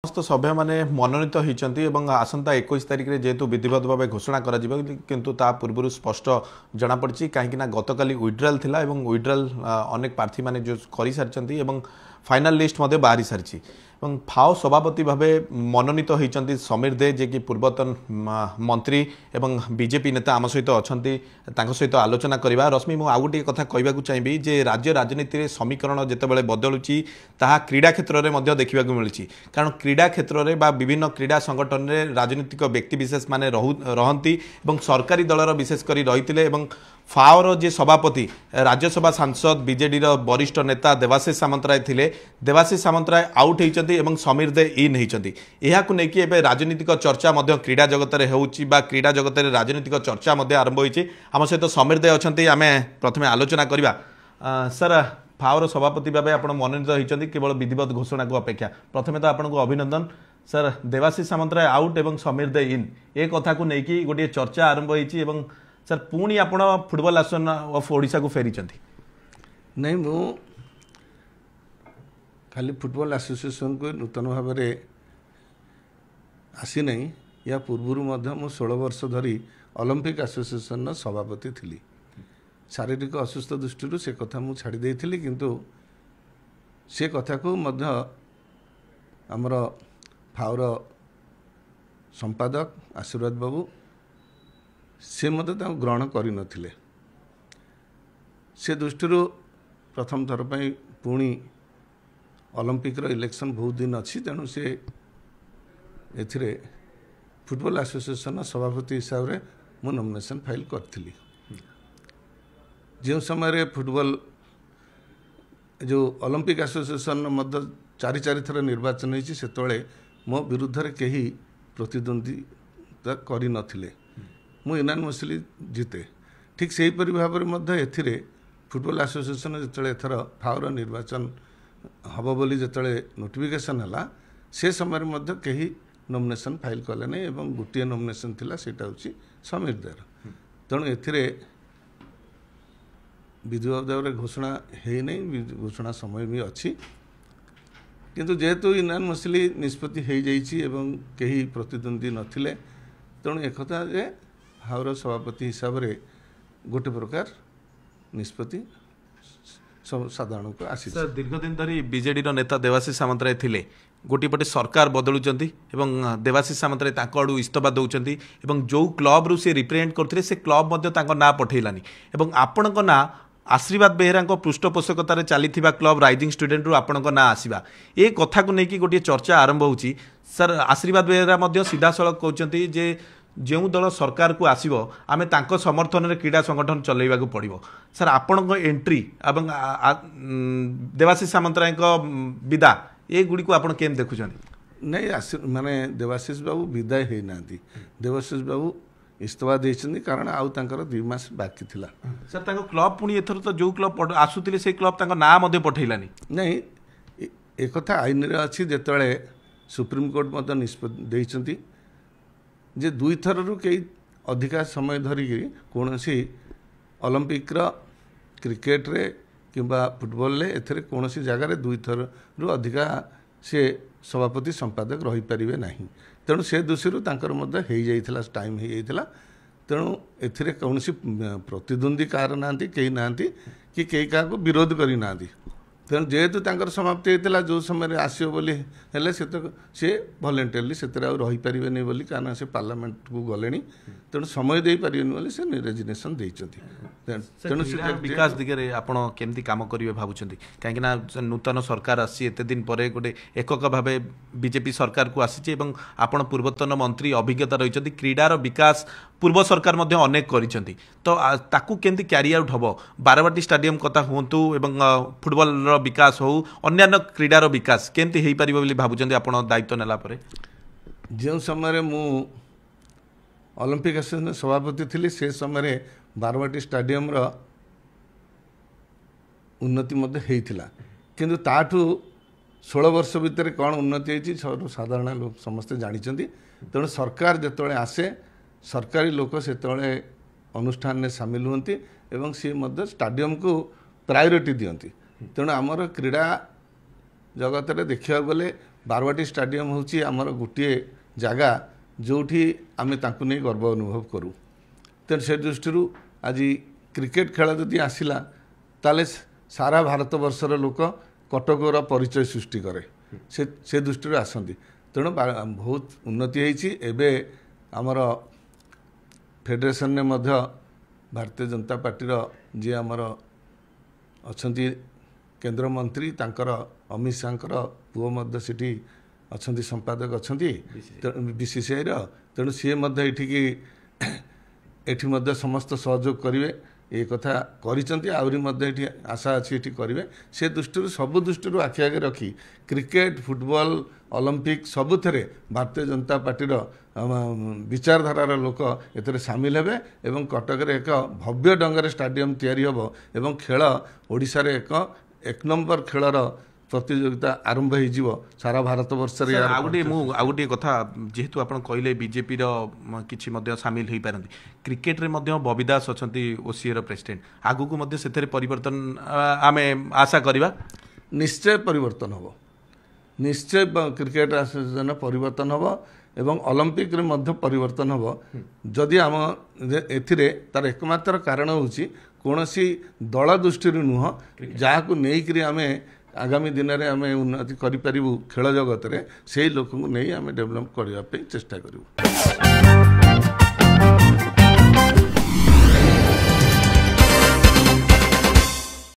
समस्त सभ्य माने मनोनीत होती आसंता 21 तारिख में जेहेतु विधिवत भाव घोषणा कर किंतु ता पूर्व स्पष्ट जनापड़ी कहीं गतकाली विड्रॉल थिला विड्रॉल अनेक प्रार्थी माने जो कर सारी फाइनल लिस्ट बाहरी सारी फाओ सभापति भावे मनोनीत होती समीर दे जे कि पूर्वतन मंत्री एवं बीजेपी नेता आम सहित अच्छा सहित आलोचना करवा रश्मि मुझे आउ गोटे कथा कहवाक चाहिए जे राज्य राजनीति में समीकरण जितेबाला बदलुची ताहा क्रीड़ा क्षेत्र में देखा मिली कारण क्रीड़ा क्षेत्र में विभिन्न क्रीड़ा संगठन में राजनीतिक व्यक्तिशेष माने रहती सरकारी दलर विशेषकर रही फाओर जे सभापति राज्यसभा सांसद बीजेडी वरिष्ठ नेता देवाशीष सामंतराय थिले देवाशीष सामंतराय आउट होती समीर दे इन होती नहीं राजनीतिक चर्चा क्रीड़ा जगत में होउची बा क्रीड़ा जगत में राजनीतिक चर्चा आरंभ होती आम सहित समीर दे अच्छा आम प्रथम आलोचना करवा सर फाओर सभापति भाव आप मनोनीत होती केवल विधिवत घोषणा को अपेक्षा प्रथम तो आपको अभिनंदन सर देवाशीष सामंतराय आउट एवं समीर दे इन ए कथा को लेकिन गोटे चर्चा आरंभ होती सर पुणी आप फुटबॉल एसोसिएशन ऑफ ओडिशा को फेरी नहीं मु खाली फुटबॉल एसोसिएशन को नूतन भाव में आसी नहीं या पूर्वर मु 16 वर्ष धरी ओलंपिक एसोसिएशन सभापति थी शारीरिक असुस्थ दृष्टि से कथा मु छाड़ी देइथिली किंतु से कथा को मध्य आमर फाओर संपादक आशीर्वाद बाबू से मत ग्रहण कर नथिले से दृष्टि प्रथम थर पर पुणी ओलंपिक इलेक्शन बहुत दिन अच्छी तेणु से एथिरे फुटबॉल एसोसिएशन सभापति हिसाब से मु नॉमिनेशन फाइल करी जो समय फुटबॉल जो ओलंपिक एसोसिएशन मध्य चारि थर निर्वाचन होती से मो विरुद्ध रे कहीं प्रतिद्वंदिता करी नथिले मु यूनानिमसली जीते ठीक से हीपरि भाव में एथिरे फुटबॉल एसोसिएशन जो एथर फाओर निर्वाचन हम बोली जो नोटिफिकेशन है से समय कहीं नॉमिनेशन फाइल कले नहीं एवं गोटे नॉमिनेशन थिला सेटा होची समीर देर तेणु एथिरे विधिवत भाव में घोषणा है नहीं घोषणा समय भी अच्छी किंतु जेहेतु यूनानिमसली निष्पत्ति हो जाइए एवं कहीं प्रतिद्वंदी नथिले तेणु एक फाओर सभापति हिसाब से गोटे प्रकार निष्पत्ति साधारण को आसी सर दीर्घ दिन धरी बीजेडी नेता देवाशीष सामंतराय थिले गोटे पटे सरकार बदलुंट देवाशीष सामंतराय आड़ू इस्तफा दौरान जो क्लब रु से रिप्रेजेंट करते से क्लब ना पठेलानी आपण ना आशीर्वाद बेहेरा पृष्ठपोषकतार चली क्लब राइजिंग स्टूडेंट रु आपण ना आसवा ये कथा को लेकिन गोटे चर्चा आरंभ होची सर आशीर्वाद बेहेरा सीधा सड़क कहते जे जो दल सरकार को आसो आम समर्थन में क्रीड़ा संगठन चलैवा पड़ो सर आपण एंट्री एवं देवाशीष सामंतराय विदा ये गुड़ी को आप देखुं नहीं माने देवाशीष बाबू विदाय होना देवाशीष बाबू इस्तफा देते कारण आउ 2 मास बाकी थिला सर क्लब पुणी एथर तो जो क्लब आसुले से क्लब ना पठेलानी नहीं एक कथा आईन रे अच्छी जिते सुप्रीम कोर्ट मत निष्पत्ति देइछंती जे 2 थर रु कई अधिका समय धरिकी कौन सी ओलंपिक क्रिकेट रे किंबा फुटबॉल रे एथरे कौन सी जगार 2 थर रु अधिका से सभापति संपादक रही पारिबे नहीं तेणु से दृष्टि टाइम हो जाता तेणु एथिरे कौन सी प्रतिद्वंदी कार ना कहीं ना कि कई क्या विरोध करना तेणु जेहेतु समाप्ति होता जो समय आसो बोली सी भलेंटियरली से रही पारे नहीं बोली कारण से पार्लियामेंट को गले तेणु समय दे पारे बोली से रेजिग्नेशन तेणु विकास दिगरे आप केमती काम करेंगे भावुं कहीं नूतन सरकार आते दिन पर गोटे एकक भाव बीजेपी सरकार को आसी आपण पूर्वतन मंत्री अभिज्ञता रही क्रीडार विकास पूर्व सरकार अनेक करिसेंती तो ताकू केमती क्यारी आउट हम बारवाटी स्टाडियम कथा हूँ फुटबॉल विकास हो अन्य क्रीडार विकास केमती हो पार बोली भावुं आप दायित्व नेला परे जो समय मु ओलंपिक एसोसिएशन सभापति थी से समय बारवाटी स्टाडियम उन्नति होता किंतु ताठू 16 वर्ष भितर कौन उन्नति होती साधारण लोक समस्ते जानते तेणु सरकार जिते आसे सरकारी लोक से अनुष्ठान में सामिल होती एवं सी स्टाडियम को प्रायोरिटी दियंती तेणु आमर क्रीड़ा जगत में देखा गले बारवाटी स्टाडियम होची आमर गोटे जगह जोठी आमे तांकु नहीं गर्व अनुभव करूँ तेणु से दृष्टि आज क्रिकेट खेल जदि आसला ताले सारा भारत वर्षर लोक कटकर परिचय सृष्टि करे से दृष्टि आसती तेणु बहुत उन्नति होती एबे आमर फेडरेशन ने मध्य भारतीय जनता पार्टी जी आमर अच्छा केंद्र मंत्री तांकर अमित शाह पुओ मध्य सेठी अच्छा संपादक अच्छा बीसीसीआई तेणु सी एठी समस्त सहयोग करेंगे ये कथा करी आशा अच्छी करेंगे से दृष्टि सब दृष्टि आखि आगे रखी cricket football Olympic सबुथे Bharatiya Janata पार्टीर विचारधारार लोक एथरे सामिल हेबे एवं कटक एक भव्य ढंग स्टाडियम तैयारी होबो एवं खेल ओडिशा रे एक नंबर खेलर प्रतियोगिता आरंभ हो सारा भारत वर्ष आउटे कथा जेहेतु आप कहले बीजेपी किसी सामिल हो पारती क्रिकेट रे बबी दास अच्छा ओसीए प्रेसिडेंट आगु को से परिवर्तन आम आशा करवा निश्चय परिवर्तन हम निश्चय क्रिकेट एसोसिएशन परिवर्तन हम एवं ओलंपिक रे मध्य परिवर्तन हम जदि आम एथिरे तार एकमात्र कारण होची कोनोसी दल दृष्टि नुह जहाँ नहीं आम आगामी दिन में आम उन्नति करें खेल जगत में से लोक नहीं आम डेभलप करने चेष्टा करूँ।